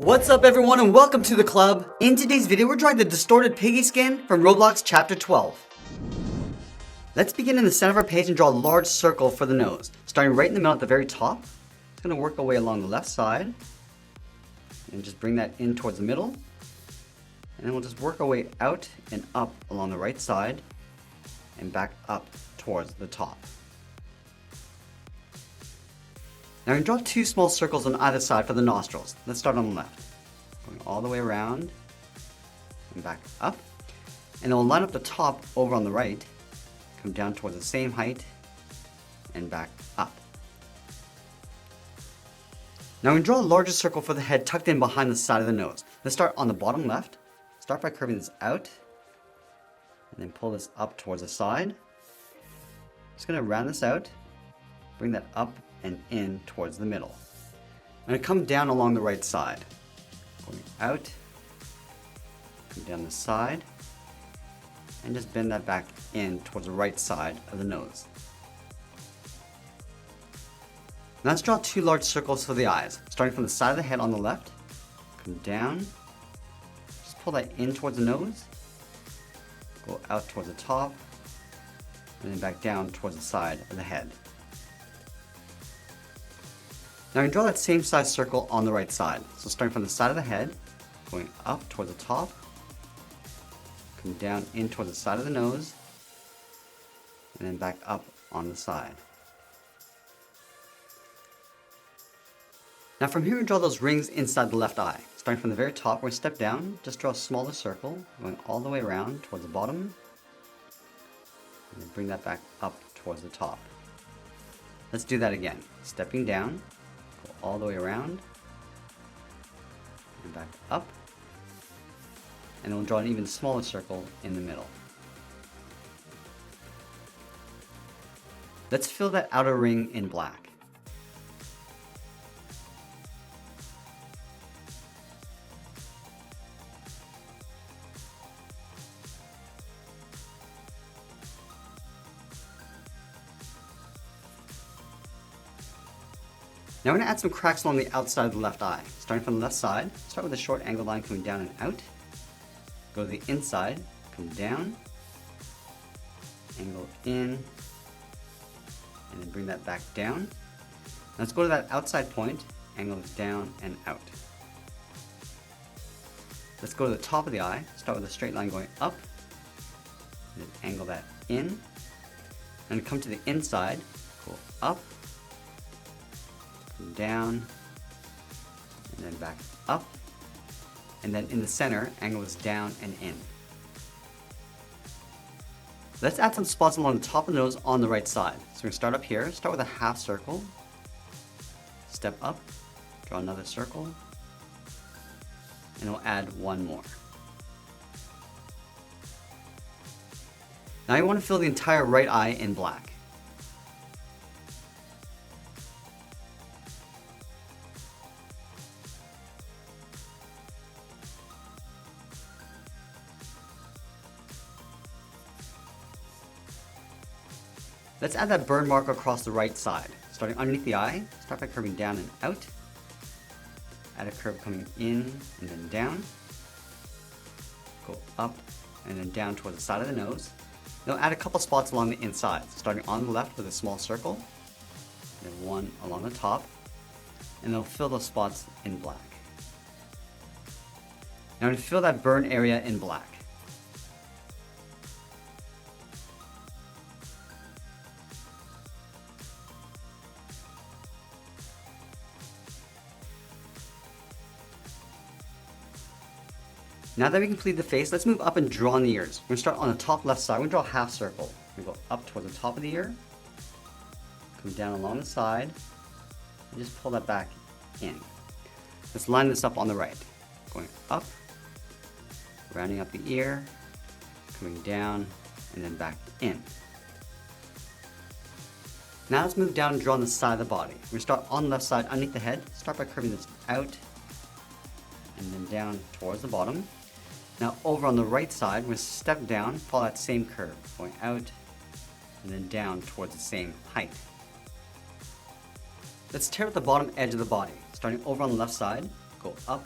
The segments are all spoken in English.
What's up everyone and welcome to the club. In today's video we're drawing the distorted Piggy skin from Roblox chapter 12. Let's begin in the center of our page and draw a large circle for the nose. Starting right in the middle at the very top. It's going to work our way along the left side. And just bring that in towards the middle. And then we'll just work our way out and up along the right side. And back up towards the top. Now we're going to draw two small circles on either side for the nostrils. Let's start on the left. Going all the way around and back up. And then we'll line up the top over on the right. Come down towards the same height and back up. Now we're going to draw a larger circle for the head tucked in behind the side of the nose. Let's start on the bottom left. Start by curving this out. And then pull this up towards the side. Just going to round this out. Bring that up and in towards the middle. I'm going to come down along the right side. Going out, come down the side, and just bend that back in towards the right side of the nose. Now let's draw two large circles for the eyes. Starting from the side of the head on the left, come down, just pull that in towards the nose, go out towards the top, and then back down towards the side of the head. Now I'm going to draw that same size circle on the right side. So starting from the side of the head, going up towards the top, come down in towards the side of the nose, and then back up on the side. Now from here we draw those rings inside the left eye. Starting from the very top, we're going to step down, just draw a smaller circle, going all the way around towards the bottom, and then bring that back up towards the top. Let's do that again. Stepping down, go all the way around, and back up, and then we'll draw an even smaller circle in the middle. Let's fill that outer ring in black. Now we're going to add some cracks along the outside of the left eye. Starting from the left side, start with a short angled line coming down and out. Go to the inside, come down, angle in, and then bring that back down. Now let's go to that outside point, angle this down and out. Let's go to the top of the eye, start with a straight line going up, and then angle that in, and come to the inside, go up, down, and then back up, and then in the center, angle this down and in. Let's add some spots along the top of the nose on the right side. So we're going to start up here, start with a half circle, step up, draw another circle, and we'll add one more. Now you want to fill the entire right eye in black. Let's add that burn mark across the right side. Starting underneath the eye, start by curving down and out. Add a curve coming in and then down. Go up and then down towards the side of the nose. Now add a couple spots along the inside. Starting on the left with a small circle, and then one along the top, and they'll fill those spots in black. Now I'm going to fill that burn area in black. Now that we complete the face, let's move up and draw on the ears. We're going to start on the top left side. We're going to draw a half circle. We're going to go up towards the top of the ear, come down along the side, and just pull that back in. Let's line this up on the right. Going up, rounding up the ear, coming down, and then back in. Now let's move down and draw on the side of the body. We're going to start on the left side underneath the head. Start by curving this out, and then down towards the bottom. Now over on the right side, we're going to step down, follow that same curve, going out and then down towards the same height. Let's tear out the bottom edge of the body. Starting over on the left side, go up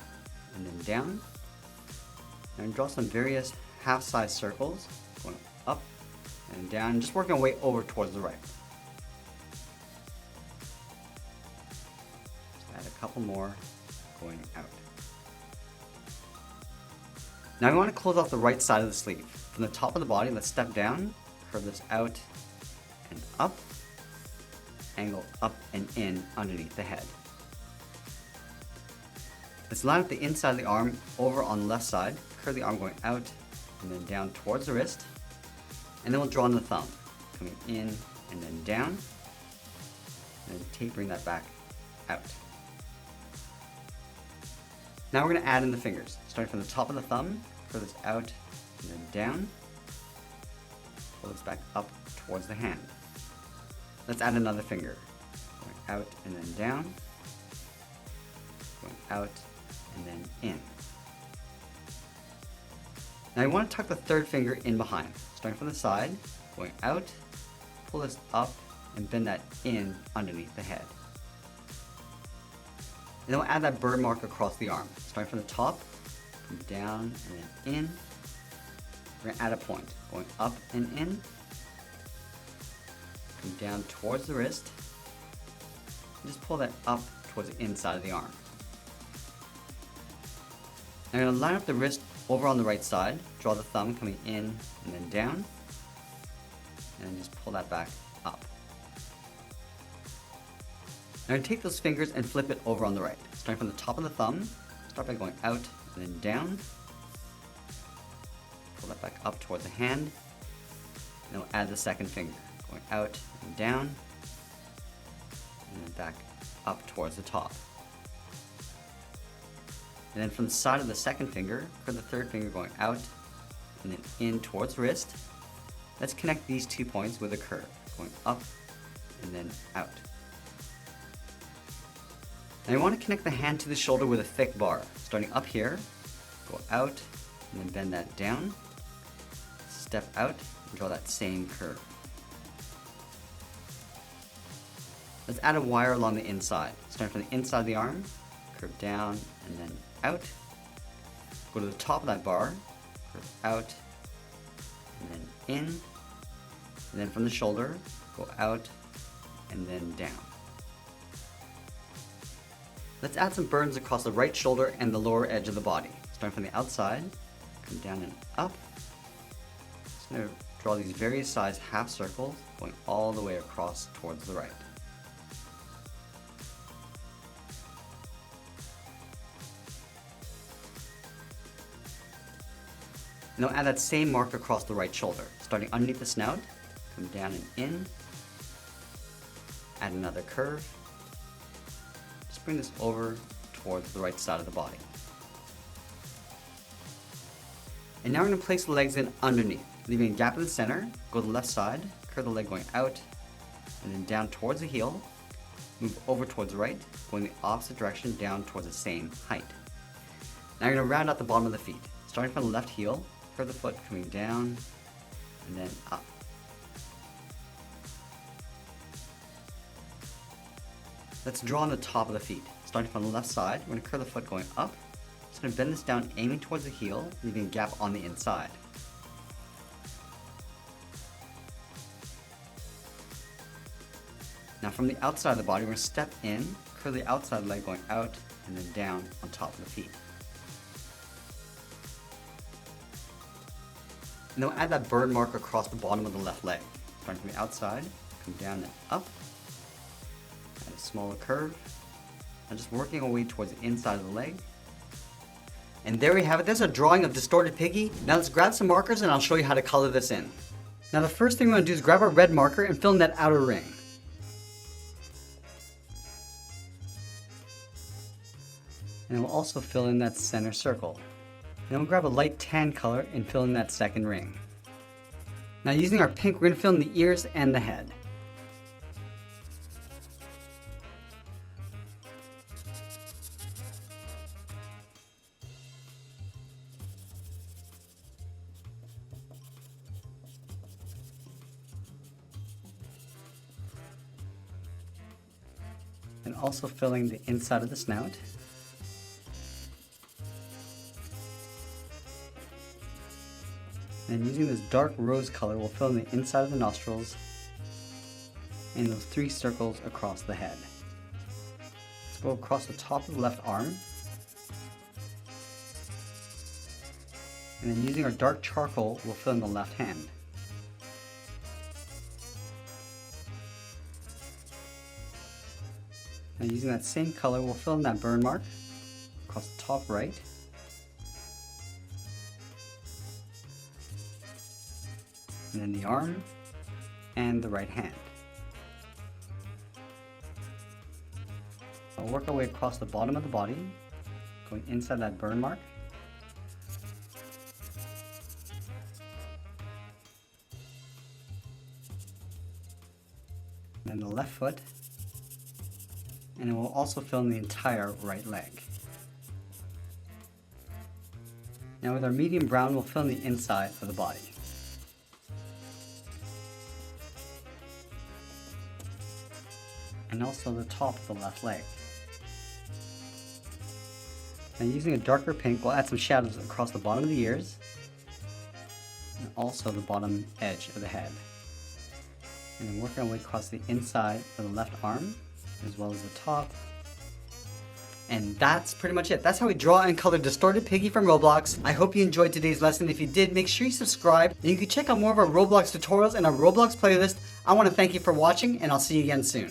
and then down. And draw some various half-size circles, going up and down, just working our way over towards the right. Just add a couple more going out. Now we want to close off the right side of the sleeve. From the top of the body, let's step down, curve this out and up, angle up and in underneath the head. Let's line up the inside of the arm over on the left side, curve the arm going out and then down towards the wrist, and then we'll draw on the thumb, coming in and then down, and then tapering that back out. Now we're going to add in the fingers, starting from the top of the thumb, curve this out and then down, pull this back up towards the hand. Let's add another finger, going out and then down, going out and then in. Now you want to tuck the third finger in behind, starting from the side, going out, pull this up and bend that in underneath the head. And then we'll add that bird mark across the arm, starting from the top, come down and then in. We're going to add a point, going up and in, come down towards the wrist, and just pull that up towards the inside of the arm. Now I'm going to line up the wrist over on the right side, draw the thumb coming in and then down, and then just pull that back up. Now I'm going to take those fingers and flip it over on the right. Starting from the top of the thumb, start by going out and then down, pull that back up towards the hand, and then we'll add the second finger, going out and down, and then back up towards the top. And then from the side of the second finger, curve the third finger going out and then in towards the wrist. Let's connect these 2 points with a curve, going up and then out. Now you want to connect the hand to the shoulder with a thick bar. Starting up here, go out and then bend that down, step out and draw that same curve. Let's add a wire along the inside. Starting from the inside of the arm, curve down and then out, go to the top of that bar, curve out and then in, and then from the shoulder, go out and then down. Let's add some burns across the right shoulder and the lower edge of the body. Starting from the outside, come down and up. Just going to draw these various size half circles going all the way across towards the right. And then add that same mark across the right shoulder. Starting underneath the snout, come down and in, add another curve, just bring this over towards the right side of the body. And now we're going to place the legs in underneath, leaving a gap in the center, go to the left side, curve the leg going out, and then down towards the heel, move over towards the right, going the opposite direction down towards the same height. Now you're going to round out the bottom of the feet, starting from the left heel, curve the foot coming down and then up. Let's draw on the top of the feet. Starting from the left side, we're going to curve the foot going up. Just going to bend this down, aiming towards the heel, leaving a gap on the inside. Now from the outside of the body, we're going to step in, curve the outside leg going out and then down on top of the feet. And then we'll add that bird mark across the bottom of the left leg. Starting from the outside, come down and up, add a smaller curve, and just working our way towards the inside of the leg. And there we have it. There's a drawing of distorted Piggy. Now let's grab some markers and I'll show you how to color this in. Now the first thing we're going to do is grab our red marker and fill in that outer ring. And we'll also fill in that center circle. Then we'll grab a light tan color and fill in that second ring. Now using our pink, we're going to fill in the ears and the head. And also filling the inside of the snout. And using this dark rose color, we'll fill in the inside of the nostrils and those 3 circles across the head. Let's go across the top of the left arm. And then using our dark charcoal, we'll fill in the left hand. Now using that same color, we'll fill in that burn mark across the top right. And then the arm and the right hand. We'll work our way across the bottom of the body, going inside that burn mark. And then the left foot. And it will also fill in the entire right leg. Now with our medium brown, we'll fill in the inside of the body. And also the top of the left leg. Now using a darker pink, we'll add some shadows across the bottom of the ears and also the bottom edge of the head. And then working our way across the inside of the left arm as well as the top. And that's pretty much it. That's how we draw and color Distorted Piggy from Roblox. I hope you enjoyed today's lesson. If you did, make sure you subscribe. And you can check out more of our Roblox tutorials in our Roblox playlist. I want to thank you for watching, and I'll see you again soon.